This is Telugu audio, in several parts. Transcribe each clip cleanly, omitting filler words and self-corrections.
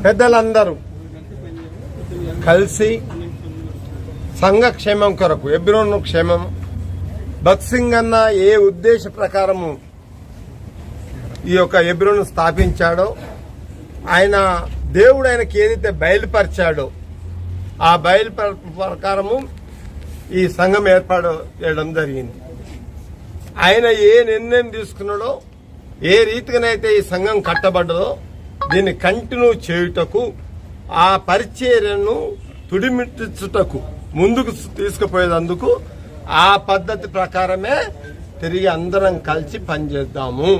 పెద్దలందరూ కలిసి సంఘ క్షేమం కొరకు, ఎబ్రోన్ క్షేమం, భగత్ సింగ్ అన్న ఏ ఉద్దేశ ప్రకారము ఈ యొక్క ఎబ్రోన్ స్థాపించాడో, ఆయన దేవుడు ఆయనకి ఏదైతే బయలుపరిచాడో ఆ ప్రకారము ఈ సంఘం ఏర్పాటు చేయడం జరిగింది. ఆయన ఏ నిర్ణయం తీసుకున్నాడో, ఏ రీతిగానైతే ఈ సంఘం కట్టబడ్డదో దీన్ని కంటిన్యూ చేయుటకు, ఆ పరిచర్యను తుడిమిట్టుటకు, ముందుకు తీసుకుపోయేందుకు ఆ పద్ధతి ప్రకారమే తిరిగి అందరం కలిసి పనిచేద్దాము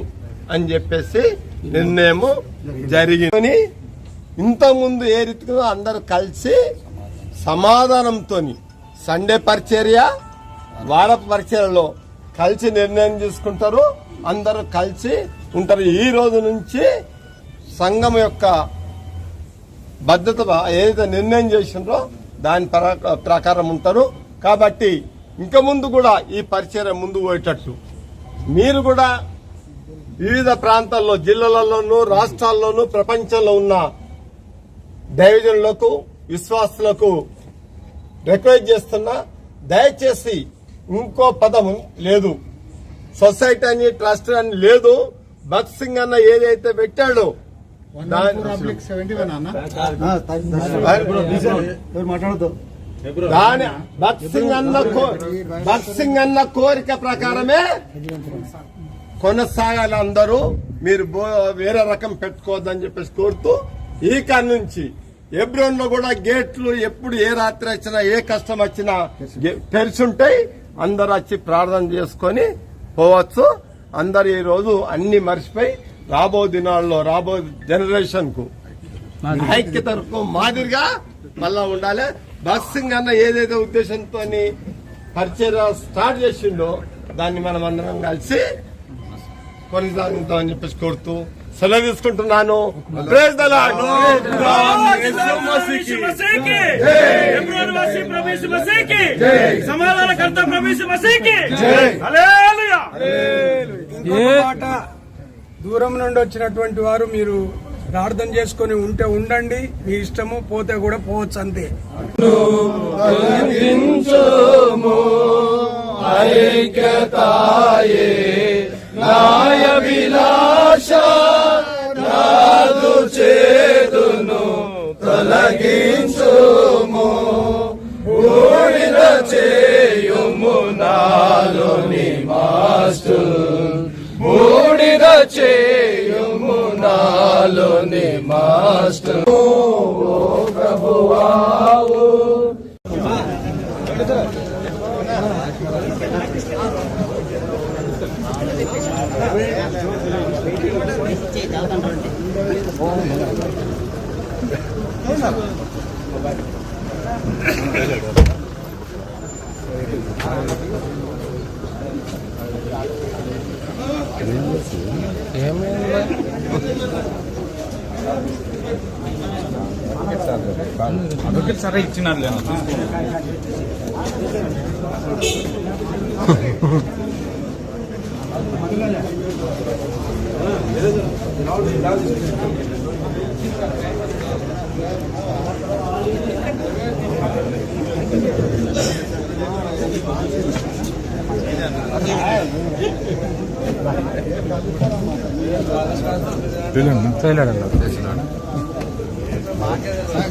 అని చెప్పేసి నిర్ణయం జరిగింది. ఇంతకుముందు ఏ రీతిగా అందరూ కలిసి సమాధానంతో సండే పరిచర్య, వార పరిచర్యలో కలిసి నిర్ణయం తీసుకుంటారు, అందరూ కలిసి ఉంటారు. ఈ రోజు నుంచి సంఘం యొక్క భద్రత ఏదైతే నిర్ణయం చేసిండ్రో దాని ప్రకారం ఉంటారు. కాబట్టి ఇంక ముందు కూడా ఈ పరిచర్య ముందు పోయేటట్టు మీరు కూడా వివిధ ప్రాంతాల్లో, జిల్లాలలోనూ, రాష్ట్రాల్లోనూ, ప్రపంచంలో ఉన్న దైవజనులకు, విశ్వాసులకు రిక్వెస్ట్ చేస్తున్నా, దయచేసి ఇంకో పదం లేదు, సొసైటీ అని, ట్రస్ట్ అని లేదు. భగత్ సింగ్ అన్న ఏదైతే పెట్టాడో దాని భగత్ సింగ్ అన్న కోరిక ప్రకారమే కొనసాగాలి. అందరూ మీరు వేరే రకం పెట్టుకోవద్దని చెప్పేసి కోరుతూ, ఈ కాడి నుంచి ఎబ్రోన్ లో కూడా గేట్లు ఎప్పుడు ఏ రాత్రి వచ్చినా, ఏ కష్టం వచ్చినా తెరిచుంటాయి. అందరు వచ్చి ప్రార్థన చేసుకొని పోవచ్చు. అందరు ఈ రోజు అన్ని మర్చిపోయి రాబో దినాల్లో, రాబో జనరేషన్ కు ఐక్యతకు మాదిరిగా మళ్ళా ఉండాలి. భగత్ సింగ్ అన్న ఏదైతే ఉద్దేశంతో పరిచర్య స్టార్ట్ చేసిండో దాన్ని మనం అందరం కలిసి కొనసాగుతామని చెప్పేసి కోరుతూ సెలవు తీసుకుంటున్నాను. Praise the lord. సమాధానకర్త ప్రభు యేసు మసీహుకి హల్లెలూయా. దూరం నుండి వచ్చినటువంటి వారు మీరు ప్రార్థన చేసుకుని ఉంటే ఉండండి, మీ ఇష్టము, పోతే కూడా పోవచ్చు, అంతే. ఐక్యతాయే నాయభిలాష నాదు చేదును తొలగించుము, బూడిద చేయుము నాలోని మాస్టు, బూడిద చేయుము నాలోని మాస్టు. ప్రభువావు అదొకటి సరే ఇచ్చినారు.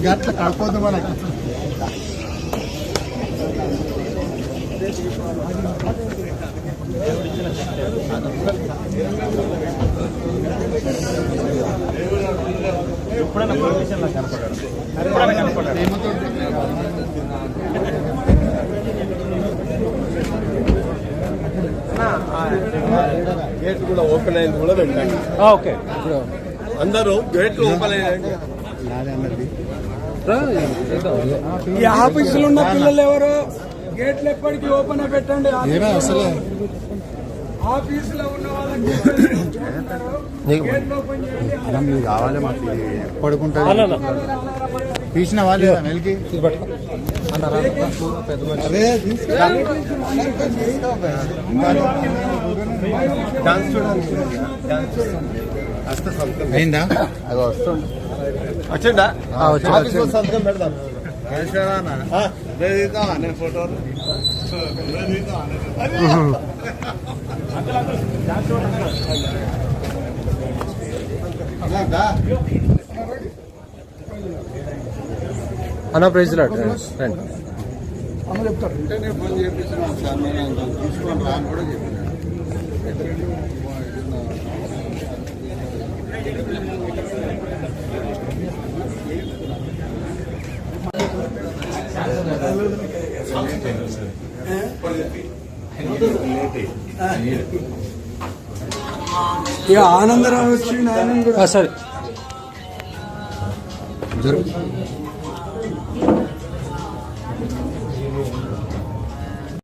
గట్ల కాకపోతే మనకి ఎప్పుడైనా పొలిటీషియన్ కనపడాడు, ఎప్పుడైనా కనపడాడు. గేట్ కూడా ఓపెన్ అయింది కూడా పెట్టండి. ఓకే, అందరూ గేట్లు ఓపెన్ అయ్యాయి. ఈ ఆఫీసులో ఉన్న పిల్లలు ఎవరు గేట్లు ఎప్పటికీ ఓపెన్ పెట్టండి. అసలు ఆఫీసులో ఉన్న వాళ్ళకి గేట్లు ఓపెన్ చేయండి. మీరు కావాలి మాకు పడుకుంటారు తీసిన వాళ్ళు నెలకి అదే డాన్స్ చూడండి. డాన్స్ వస్తే సంతకం అయిందా? అది వస్తుంది. వచ్చిందా? ఆఫీస్లో సంతకం పెడదాం. ఫోటోలు అన్న ప్రైజ్ లాడ్ రండి. వెంటనే ఫోన్ చేయించినాం సార్, నేను తీసుకొని రాని కూడా చెప్పినాను. ఇక ఆనందరావు వచ్చి ఆయన కూడా సరే